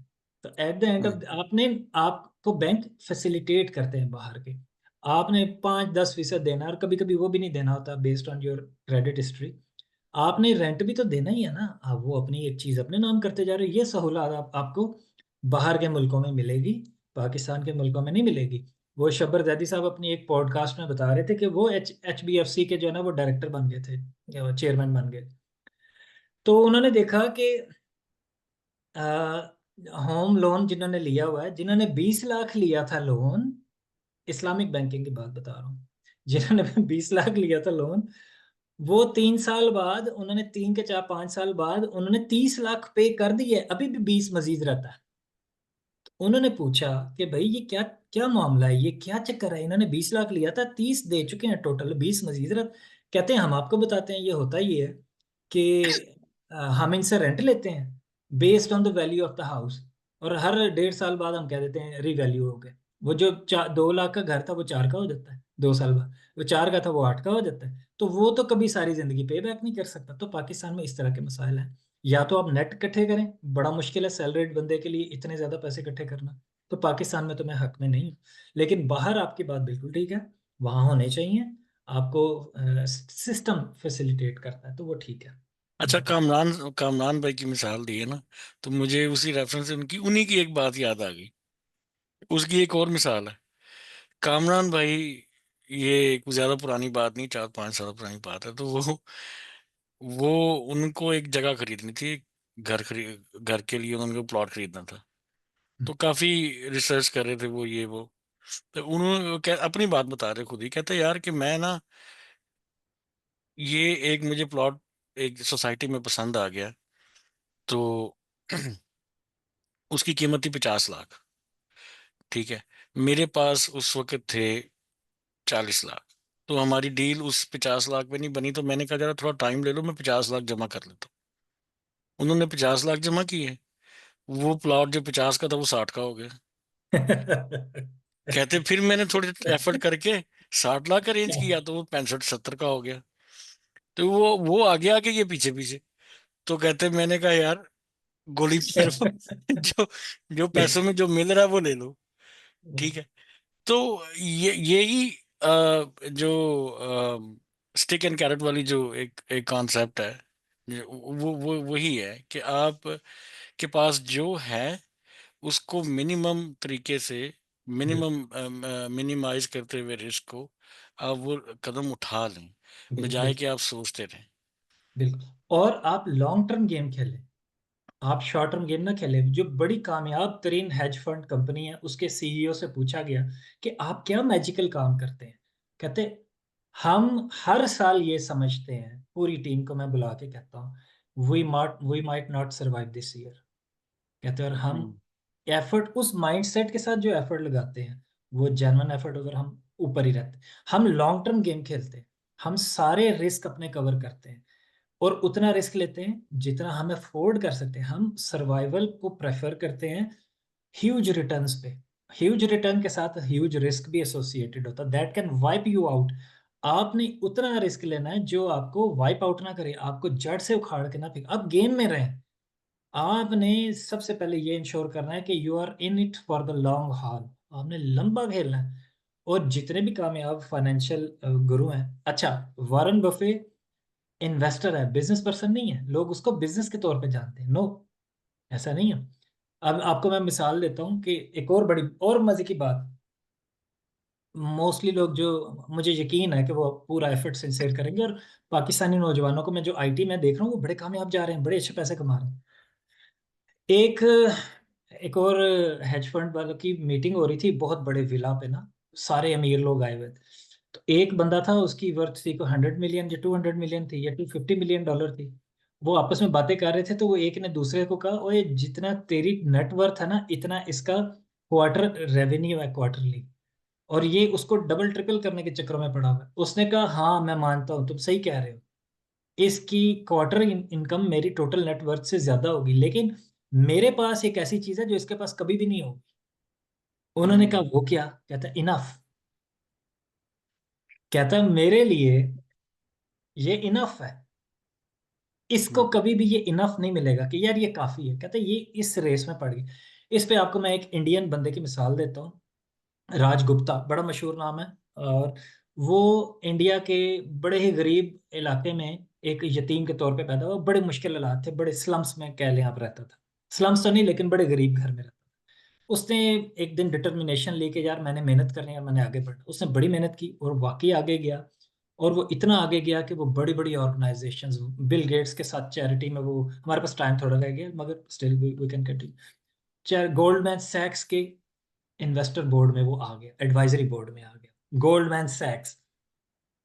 तो एट द एंड ऑफ, आपने, आपको बैंक फैसिलिटेट करते हैं बाहर के, आपने 5-10% देना है, और कभी कभी वो भी नहीं देना होता based on your credit history. आपने रेंट भी तो देना ही है ना। आप वो अपनी एक चीज अपने नाम करते जा रहे हो। ये सहूलत आपको बाहर के मुल्कों में मिलेगी, पाकिस्तान के मुल्कों में नहीं मिलेगी। वो शब्बर जैदी साहब अपनी एक पॉडकास्ट में बता रहे थे कि वो HBFC के जो है ना, वो डायरेक्टर बन गए थे, चेयरमैन बन गए। तो उन्होंने देखा कि होम लोन जिन्होंने लिया हुआ है, जिन्होंने 20 लाख लिया था लोन, इस्लामिक बैंकिंग की बात बता रहा हूँ, जिन्होंने 20 लाख लिया था लोन, वो 3 साल बाद, उन्होंने 3 के 4-5 साल बाद उन्होंने 30 लाख पे कर दिए, अभी भी 20 मजीद रहता है। उन्होंने पूछा कि भाई ये क्या क्या मामला है, ये क्या चक्कर है, इन्होंने 20 लाख लिया था, 30 दे चुके हैं, टोटल 20 मजीद कहते हैं हम आपको बताते हैं, ये होता ही है कि हम इनसे रेंट लेते हैं based on the value of the house, और हर 1.5 साल बाद हम कह देते हैं रीवैल्यू हो गया। वो जो 2 लाख का घर था वो 4 का हो जाता है 2 साल बाद, वो 4 का था वो 8 का हो जाता है। तो वो तो कभी सारी जिंदगी पे बैक नहीं कर सकता। तो पाकिस्तान में इस तरह के मसाइल हैं। या तो आप नेट इकट्ठे करें, बड़ा मुश्किल है सैलरीड बंदे के लिए इतने ज्यादा पैसे इकट्ठे करना। तो पाकिस्तान में तो मैं हक में नहीं हूँ। लेकिन बाहर आपकी बात बिल्कुल ठीक है, वहां होने चाहिए। आपको सिस्टम फैसिलिटेट करता है तो वो ठीक है। अच्छा, कामरान कामरान भाई की मिसाल दी है ना, तो मुझे उसी रेफरेंस से उनकी उन्हीं की एक बात याद आ गई। उसकी एक और मिसाल है, कामरान भाई, ये कुछ ज्यादा पुरानी बात नहीं, 4-5 साल पुरानी बात है। तो वो उनको एक जगह खरीदनी थी, घर के लिए उनको प्लॉट खरीदना था। तो काफी रिसर्च कर रहे थे वो, ये वो। तो उन्होंने अपनी बात बता रहे, खुद ही कहते यार कि मैं ना, ये एक मुझे प्लॉट एक सोसाइटी में पसंद आ गया। तो उसकी कीमत थी 50 लाख। ठीक है, मेरे पास उस वक्त थे 40 लाख। तो हमारी डील उस 50 लाख पे नहीं बनी, तो मैंने कहा जरा थोड़ा टाइम ले लो, मैं 50 लाख जमा कर लेता हूँ। उन्होंने 50 लाख जमा किए। वो प्लॉट जो 50 का था वो 60 का हो गया। कहते फिर मैंने थोड़े एफर्ट करके 60 लाख अरेंज किया, तो वो 65-70 का हो गया। तो वो आगे आगे, ये पीछे पीछे। तो कहते मैंने कहा यार, गोली मारो, जो जो पैसों में जो मिल रहा है वो ले लो। ठीक है। तो यही जो स्टिक एंड कैरेट वाली जो एक एक कॉन्सेप्ट है, वो वही है कि आप के पास जो है उसको मिनिमम तरीके से, मिनिमम मिनिमाइज करते हुए रिस्क को आप वो कदम उठा लें, बजाय बिल्कुल कि आप सोचते रहें। बिल्कुल। और आप लॉन्ग टर्म गेम खेलें, आप शॉर्ट टर्म गेम ना खेलें। जो बड़ी कामयाब तरीन हेज फंड कंपनी है उसके सीईओ से पूछा गया कि आप क्या मैजिकल काम करते हैं। कहते हम हर साल ये समझते हैं, पूरी टीम को मैं बुला के कहता हूँ we might not survive this year. कहते हैं और हम हम्म। एफर्ट उस माइंडसेट के साथ जो एफर्ट लगाते हैं वो जेन्युइन एफर्ट, अगर हम ऊपर ही रहते हैं, हम लॉन्ग टर्म गेम खेलते हैं, हम सारे रिस्क अपने कवर करते हैं और उतना रिस्क लेते हैं जितना हम अफोर्ड कर सकते हैं। हम सर्वाइवल को प्रेफर करते हैं ह्यूज रिटर्न्स पे। ह्यूज रिटर्न के साथ ह्यूज रिस्क भी एसोसिएटेड होता है, that can wipe you out. आपने उतना रिस्क लेना है जो आपको वाइप आउट ना करे, आपको जड़ से उखाड़ के ना फेंक। आप गेम में रहें। आपने सबसे पहले ये इंश्योर करना है कि you are in it for the long haul. आपने लंबा खेलना है। और जितने भी कामयाब फाइनेंशियल गुरु हैं, अच्छा, वॉरेन बफे इन्वेस्टर है, बिजनेस पर्सन नहीं है। लोग उसको बिजनेस के तौर पे जानते हैं, नो, ऐसा नहीं है। अब आपको मैं मिसाल देता हूँ कि एक और बड़ी और मजे की बात, मोस्टली लोग जो, मुझे यकीन है कि वो पूरा एफर्ट सिंसेयर करेंगे, और पाकिस्तानी नौजवानों को मैं जो आईटी में देख रहा हूँ वो बड़े कामयाब जा रहे हैं, बड़े अच्छे पैसे कमा रहे हैं। एक एक और हेज फंड वालों की मीटिंग हो रही थी बहुत बड़े विला पे ना, सारे अमीर लोग आए हुए थे। तो एक बंदा था, उसकी वर्थ थी को 100 मिलियन या 200 मिलियन थी या $250 मिलियन थी। वो आपस में बातें कर रहे थे, तो वो एक ने दूसरे को कहा, ओए जितना तेरी नेटवर्थ है ना, इतना इसका क्वार्टर रेवेन्यू है क्वार्टरली, और ये उसको डबल ट्रिपल करने के चक्कर में पड़ा हुआ है। उसने कहा हाँ मैं मानता हूँ, तुम सही कह रहे हो, इसकी क्वार्टर इनकम मेरी टोटल नेटवर्थ से ज्यादा होगी, लेकिन मेरे पास एक ऐसी चीज है जो इसके पास कभी भी नहीं होगी। उन्होंने कहा हम्म। वो क्या? कहता इनफ। कहता मेरे लिए ये इनफ है, इसको हम्म। कभी भी ये इनफ नहीं मिलेगा कि यार ये काफी है। कहता ये इस रेस में पड़ गई। इस पे आपको मैं एक इंडियन बंदे की मिसाल देता हूँ, राज गुप्ता, बड़ा मशहूर नाम है। और वो इंडिया के बड़े ही गरीब इलाके में एक यतीम के तौर पे पैदा हुआ। बड़े मुश्किल हालात थे, बड़े स्लम्स में कह लें आप रहता था। स्लम्स तो नहीं, लेकिन बड़े गरीब घर में रहता था। उसने एक दिन डिटर्मिनेशन लेके, यार मैंने मेहनत करनी है, मैंने आगे बढ़ना। उसने बड़ी मेहनत की और वाकई आगे गया। और वो इतना आगे गया कि वो बड़ी बड़ी ऑर्गेनाइजेशंस, बिल गेट्स के साथ चैरिटी में, वो हमारे पास टाइम थोड़ा रह गया मगर still we can continue, Goldman सैक्स के इन्वेस्टर बोर्ड में वो आ गया, एडवाइजरी बोर्ड में आ गया, गोल्डमैन सैक्स।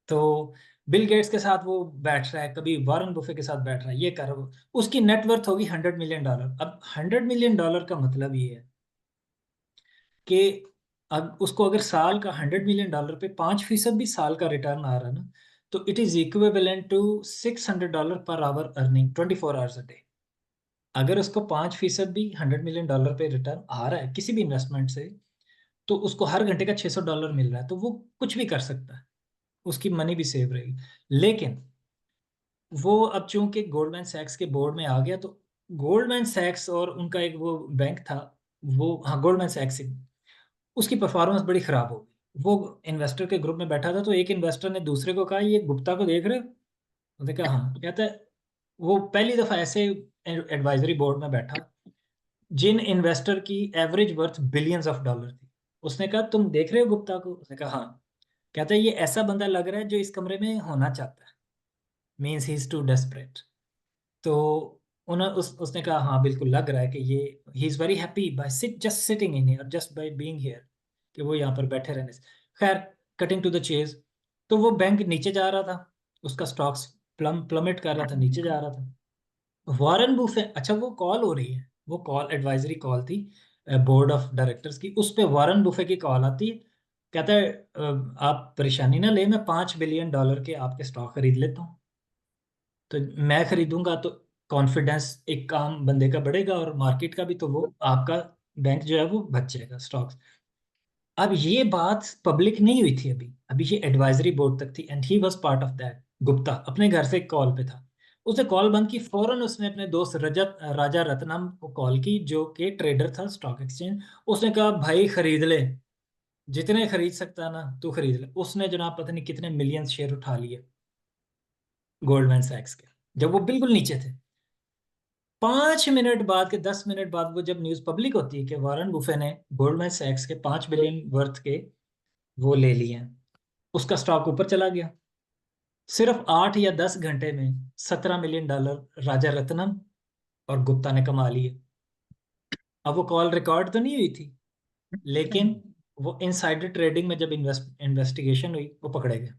तो बिल गेट्स के साथ वो बैठ रहा है, कभी वॉरेन बुफे के साथ बैठ रहा है, ये कर रहा है। उसकी नेटवर्थ होगी $100 मिलियन। अब $100 मिलियन का मतलब ये है कि अब उसको अगर साल का $100 मिलियन पे 5% भी साल का रिटर्न आ रहा है ना, तो it is equivalent to $600 per hour earning 24 hours a day. अगर उसको 5% भी $100 मिलियन पे रिटर्न आ रहा है किसी भी इन्वेस्टमेंट से, तो उसको हर घंटे का $600 मिल रहा है, तो वो कुछ भी कर सकता है, उसकी मनी भी सेव रहेगी। लेकिन वो अब चूंकि गोल्डमैन सैक्स के बोर्ड में आ गया, तो गोल्डमैन सैक्स और उनका एक वो बैंक था, वो, हाँ, गोल्डमैन सैक्स, उसकी परफॉर्मेंस बड़ी खराब हो गई। वो इन्वेस्टर के ग्रुप में बैठा था, तो एक इन्वेस्टर ने दूसरे को कहा, ये गुप्ता को देख रहे हो? उसने कहा हाँ। कहता है वो पहली दफा ऐसे एडवाइजरी बोर्ड में बैठा जिन इन्वेस्टर की एवरेज वर्थ $बिलियंस थी। उसने कहा तुम देख रहे हो गुप्ता को? उसने कहा हाँ। कहता है ये ऐसा बंदा लग रहा है जो इस कमरे में होना चाहता है, means he is too desperate. तो उसने कहा हाँ बिल्कुल लग रहा है कि ये, he is very happy by just sitting in here, just by being here, कि वो यहाँ पर बैठे रहने से। खैर, कटिंग टू द चेज, तो वो बैंक नीचे जा रहा था, उसका स्टॉक्स प्लमेट कर रहा था, नीचे जा रहा था। वॉरेन बुफे, अच्छा वो कॉल हो रही है, वो कॉल एडवाइजरी कॉल थी बोर्ड ऑफ डायरेक्टर्स की, उस पे वॉरेन बुफे की कॉल आती है। कहता है आप परेशानी ना ले, मैं $5 बिलियन के आपके स्टॉक खरीद लेता हूँ। तो मैं खरीदूंगा तो कॉन्फिडेंस एक काम बंदे का बढ़ेगा और मार्केट का भी, तो वो आपका बैंक जो है वो बच जाएगा स्टॉक्स। अब ये बात पब्लिक नहीं हुई थी, अभी अभी ये एडवाइजरी बोर्ड तक थी, and he was part of that. Gupta अपने घर से कॉल पे था। उसने कॉल बंद की, फौरन उसने अपने दोस्त रजत राजा रत्नम को कॉल की, जो कि ट्रेडर था स्टॉक एक्सचेंज। उसने कहा भाई खरीद ले, जितने खरीद सकता है ना तू खरीद ले। उसने जनाब पता नहीं कितने मिलियन शेयर उठा लिए गोल्डमैन सैक्स के, जब वो बिल्कुल नीचे थे। 5 मिनट बाद के 10 मिनट बाद वो जब न्यूज पब्लिक होती है कि वॉरेन बुफे ने गोल्डमैन सैक्स के 5 बिलियन वर्थ के वो ले लिए हैं, उसका स्टॉक ऊपर चला गया। सिर्फ 8 या 10 घंटे में $17 मिलियन राजा रत्नम और गुप्ता ने कमा लिए। अब वो कॉल रिकॉर्ड तो नहीं हुई थी, लेकिन वो इनसाइडर ट्रेडिंग में जब इन्वेस्टिगेशन हुई, वो पकड़े गए।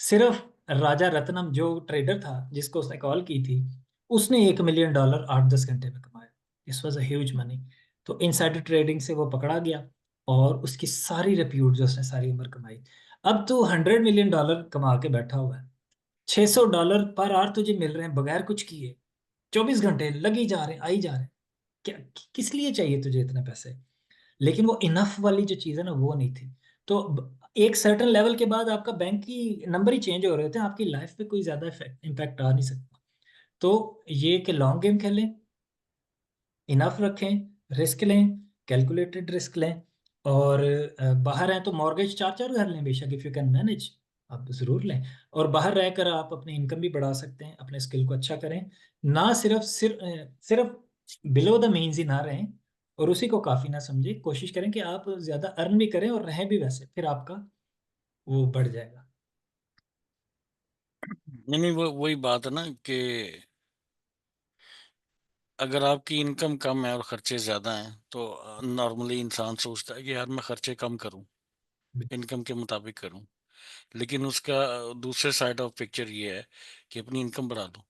सिर्फ राजा रत्नम जो ट्रेडर था जिसको उसने कॉल की थी, उसने $1 मिलियन 8-10 घंटे में कमाया। This was a huge money. तो इनसाइडर ट्रेडिंग से वो पकड़ा गया, और उसकी सारी रेप्यूट जो उसने सारी उम्र कमाई। अब तो $100 मिलियन कमा के बैठा हुआ है। $600 पर आवर तुझे मिल रहे हैं बगैर कुछ किए, 24 घंटे लगे जा रहे हैं, आई जा रहे हैं। क्या, किस लिए चाहिए तुझे इतने पैसे? लेकिन वो इनफ वाली जो चीज़ है ना, वो नहीं थी। तो एक सर्टेन लेवल के बाद आपका बैंक की नंबर ही चेंज हो रहे थे, आपकी लाइफ पे कोई ज्यादा इम्पैक्ट आ नहीं सकता। तो ये कि लॉन्ग गेम खेलें, इनफ रखें, रिस्क लें, कैलकुलेटेड रिस्क लें। और बाहर हैं तो मॉर्गेज 4-4 घर लें बेशक, इफ यू कैन मैनेज, आप जरूर लें। और बाहर रहकर आप अपनी इनकम भी बढ़ा सकते हैं, अपने स्किल को अच्छा करें। ना सिर्फ बिलो द मीन्स ही ना रहें, और उसी को काफी ना समझे। कोशिश करें कि आप ज्यादा अर्न भी करें और रहें भी वैसे, फिर आपका वो बढ़ जाएगा। नहीं नहीं, वो वही बात है ना कि अगर आपकी इनकम कम है और खर्चे ज्यादा हैं तो नॉर्मली इंसान सोचता है कि यार मैं खर्चे कम करूं, इनकम के मुताबिक करूं। लेकिन उसका दूसरे साइड ऑफ पिक्चर ये है कि अपनी इनकम बढ़ा दो,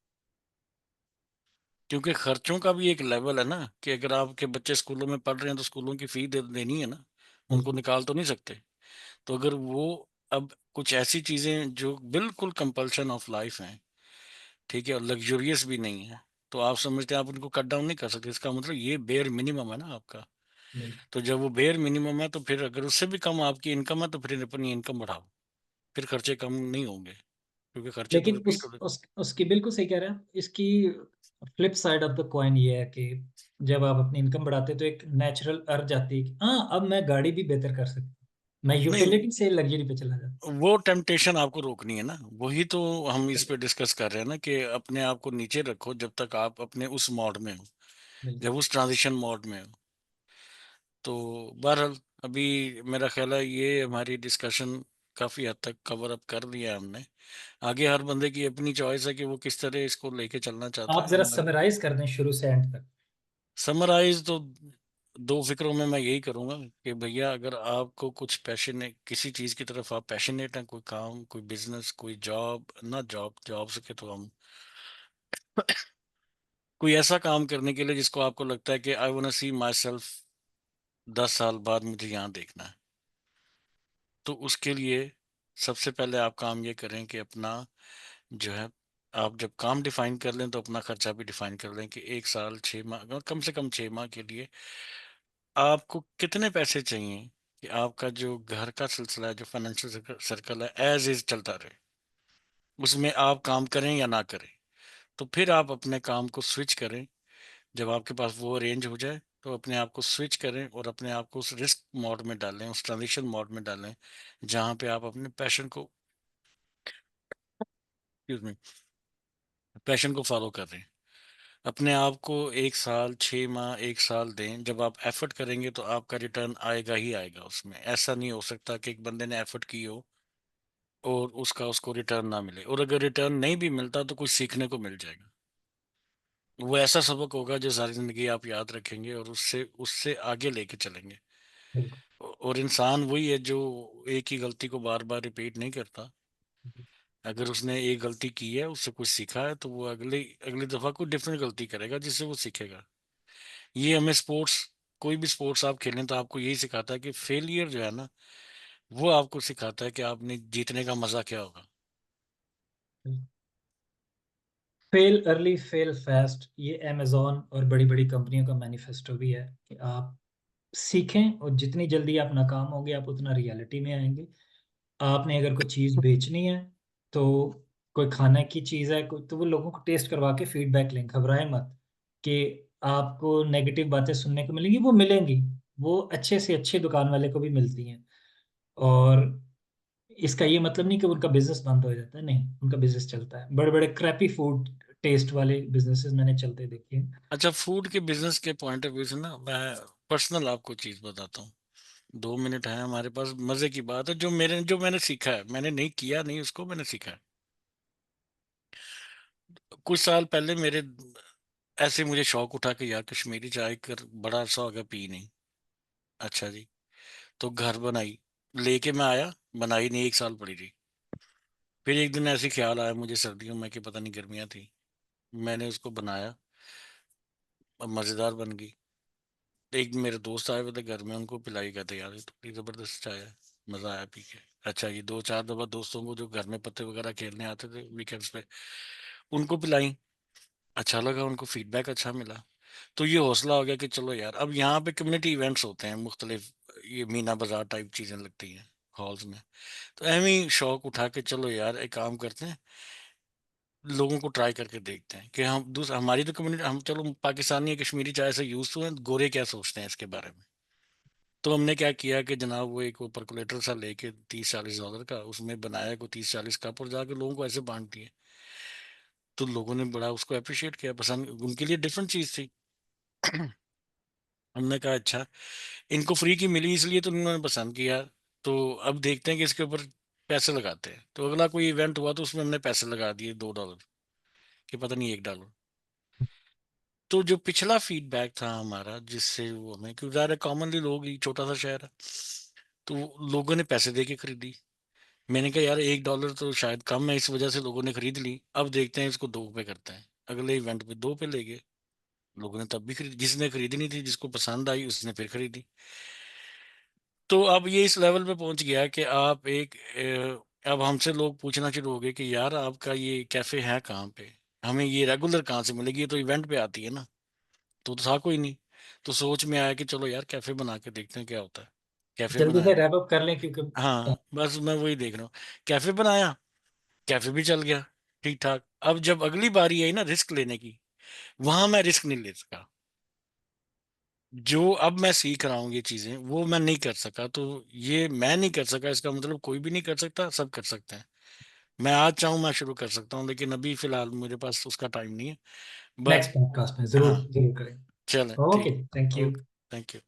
क्योंकि खर्चों का भी एक लेवल है ना कि अगर आपके बच्चे स्कूलों में पढ़ रहे हैं तो स्कूलों की फी देनी है ना, उनको बिल्कुल। निकाल तो नहीं सकते। तो अगर वो अब कुछ ऐसी चीजें जो बिल्कुल कंपल्शन ऑफ लाइफ हैं, ठीक है, और लग्जरियस भी नहीं है, तो आप समझते हैं आप उनको कट डाउन नहीं कर सकते। इसका मतलब ये बेयर मिनिमम है ना आपका। बिल्कुल। तो जब वो बेयर मिनिमम है तो फिर अगर उससे भी कम आपकी इनकम है तो फिर अपनी इनकम बढ़ाओ, फिर खर्चे कम नहीं होंगे, क्योंकि खर्चे तो लेकिन रिपीट होते। उसकी बिल्कुल सही कह रहे हैं। इसकी flip side of the coin ये है कि जब आप अपनी इनकम बढ़ाते हैं तो एक नेचुरल अर्ज आती है कि हाँ अब मैं गाड़ी भी बेहतर कर सकता हूँ, मैं नहीं, यूटिलिटी से लग्जरी पे चला जाता वो टेम्पटेशन आपको रोकनी है ना, वही तो हम इस हूँ। पे डिस्कस कर रहे हैं ना कि अपने आप को नीचे रखो जब तक आप अपने उस मोड में हो, बिल्कुल। जब उस ट्रांजिशन मोड में हो। तो बहरहाल अभी मेरा ख्याल है ये हमारी डिस्कशन काफी हद तक कवर अप कर लिया है हमने। आगे हर बंदे की अपनी चॉइस है कि वो किस तरह इसको लेके चलना चाहता आप है। जरा हमारे समराइज कर दें शुरू से एंड तक। समराइज तो दो फिक्रों में मैं यही करूंगा कि भैया अगर आपको कुछ पैशनेट किसी चीज की तरफ आप पैशनेट हैं, कोई काम, कोई बिजनेस, कोई जॉब, ना जॉब जॉब से तो हम कोई ऐसा काम करने के लिए जिसको आपको लगता है कि I want see my self 10 साल बाद मुझे यहाँ देखना है। तो उसके लिए सबसे पहले आप काम ये करें कि अपना जो है, आप जब काम डिफाइन कर लें तो अपना खर्चा भी डिफाइन कर लें कि 1 साल 6 माह, कम से कम 6 माह के लिए आपको कितने पैसे चाहिए कि आपका जो घर का सिलसिला है, जो फाइनेंशियल सर्कल है, एज इज चलता रहे। उसमें आप काम करें या ना करें, तो फिर आप अपने काम को स्विच करें। जब आपके पास वो अरेंज हो जाए तो अपने आप को स्विच करें और अपने आप को उस रिस्क मोड में डालें, उस ट्रांजिशन मोड में डालें, जहाँ पे आप अपने पैशन को फॉलो कर रहे हैं। अपने आप को 1 साल 6 माह 1 साल दें। जब आप एफर्ट करेंगे तो आपका रिटर्न आएगा ही आएगा। उसमें ऐसा नहीं हो सकता कि एक बंदे ने एफर्ट की हो और उसको रिटर्न ना मिले, और अगर रिटर्न नहीं भी मिलता तो कुछ सीखने को मिल जाएगा। वो ऐसा सबक होगा जो सारी जिंदगी आप याद रखेंगे और उससे उससे आगे लेके चलेंगे। बिल्कुल। और इंसान वही है जो एक ही गलती को बार बार रिपीट नहीं करता। अगर उसने एक गलती की है, उससे कुछ सीखा है, तो वो अगली अगली दफा कोई डिफरेंट गलती करेगा जिससे वो सीखेगा। ये हमें स्पोर्ट्स, कोई भी स्पोर्ट्स आप खेलें तो आपको यही सिखाता है कि फेलियर जो है ना, वो आपको सिखाता है कि आपने जीतने का मजा क्या होगा। फेल अर्ली फेल फास्ट, ये अमेजोन और बड़ी बड़ी कंपनियों का मैनिफेस्टो भी है कि आप सीखें और जितनी जल्दी आप नाकाम होंगे आप उतना रियलिटी में आएंगे। आपने अगर कोई चीज़ बेचनी है, तो कोई खाने की चीज़ है कोई, तो वो लोगों को टेस्ट करवा के फीडबैक लें, घबराएं मत कि आपको नेगेटिव बातें सुनने को मिलेंगी, वो मिलेंगी। वो अच्छे से अच्छे दुकान वाले को भी मिलती हैं। और इसका ये मतलब नहीं कि उनका बिजनेस बंद हो जाता है, नहीं, उनका बिजनेस चलता है। बड़े बड़े क्रैपी फूड टेस्ट वाले बिजनेसेस मैंने चलते देखे हैं। अच्छा, फूड के बिजनेस के पॉइंट ऑफ व्यू से ना, मैं पर्सनल आपको चीज बताता हूँ। 2 मिनट है हमारे पास, मजे की बात है, जो मैंने सीखा है, मैंने नहीं किया नहीं उसको, मैंने सीखा है। कुछ साल पहले मेरे ऐसे मुझे शौक उठा के यार कश्मीरी चाय कर, बड़ा अरसा हो गया पी नहीं। अच्छा जी, तो घर बनाई, लेके मैं आया, बनाई नहीं, 1 साल पड़ी रही। फिर एक दिन ऐसे ख्याल आया मुझे सर्दियों में कि पता नहीं गर्मियाँ थी, मैंने उसको बनाया, अब मज़ेदार बन गई। एक मेरे दोस्त आए हुए थे घर में, उनको पिलाई, कहते यार ये तो बड़ी ज़बरदस्त चाय है, मज़ा आया पी के। अच्छा, ये 2 4 दफ़ा दोस्तों को जो घर में पत्ते वगैरह खेलने आते थे वीकेंड्स पे, उनको पिलाई, अच्छा लगा, उनको फीडबैक अच्छा मिला। तो ये हौसला हो गया कि चलो यार, अब यहाँ पे कम्युनिटी इवेंट्स होते हैं मुख्तलिफ, ये मीना बाजार टाइप चीज़ें लगती हैं हॉल्स में। तो एम ही शौक उठा के चलो यार एक काम करते हैं, लोगों को ट्राई करके देखते हैं कि हम दूसरा, हमारी तो कम्युनिटी, हम चलो पाकिस्तानी या कश्मीरी चाय से यूज टू हैं, गोरे क्या सोचते हैं इसके बारे में। तो हमने क्या किया कि जनाब वो एक वो परकोलेटर सा लेके $30 40 का, उसमें बनाया को 30 40 कप और जाके लोगों को ऐसे बांट दिए। तो लोगों ने बड़ा उसको अप्रिशिएट किया, पसंद, उनके लिए डिफरेंट चीज थी। हमने कहा अच्छा, इनको फ्री की मिली इसलिए तो उन्होंने पसंद किया। तो अब देखते हैं कि इसके ऊपर पैसे लगाते हैं। तो अगला कोई इवेंट हुआ तो उसमें हमने पैसे लगा दिए $2 कि पता नहीं $1। तो जो पिछला फीडबैक था हमारा, जिससे वो हमें, क्योंकि ज़्यादा कॉमनली लोग, ही छोटा सा शहर है, तो लोगों ने पैसे दे के खरीदी। मैंने कहा यार $1 तो शायद कम है, इस वजह से लोगों ने खरीद ली, अब देखते हैं इसको 2 पे करते हैं। अगले इवेंट पे 2 पे ले गए, लोगों ने तब भी खरीदी, जिसने खरीदनी थी, जिसको पसंद आई उसने फिर खरीदी। तो अब ये इस लेवल पे पहुंच गया कि आप अब हमसे लोग पूछना शुरू हो गए कि यार आपका ये कैफे है कहाँ पे, हमें ये रेगुलर कहाँ से मिलेगी, ये तो इवेंट पे आती है ना। तो था कोई नहीं। तो सोच में आया कि चलो यार कैफे बना के देखते हैं क्या होता है। कैफे जल्दी से बनाया। रैप अप कर लें क्योंकि हाँ बस मैं वही देख रहा हूँ। कैफे बनाया, कैफे भी चल गया ठीक ठाक। अब जब अगली बारी आई ना रिस्क लेने की, वहां मैं रिस्क नहीं ले सका। जो अब मैं सीख रहा हूँ ये चीजें, वो मैं नहीं कर सका। तो ये मैं नहीं कर सका, इसका मतलब कोई भी नहीं कर सकता, सब कर सकते हैं। मैं आज चाहूँ मैं शुरू कर सकता हूँ, लेकिन अभी फिलहाल मेरे पास उसका टाइम नहीं है। बट नेक्स्ट पॉडकास्ट में जरूर हाँ, जरूर करें। चलें ओके, ठीक। Thank you. Okay, thank you.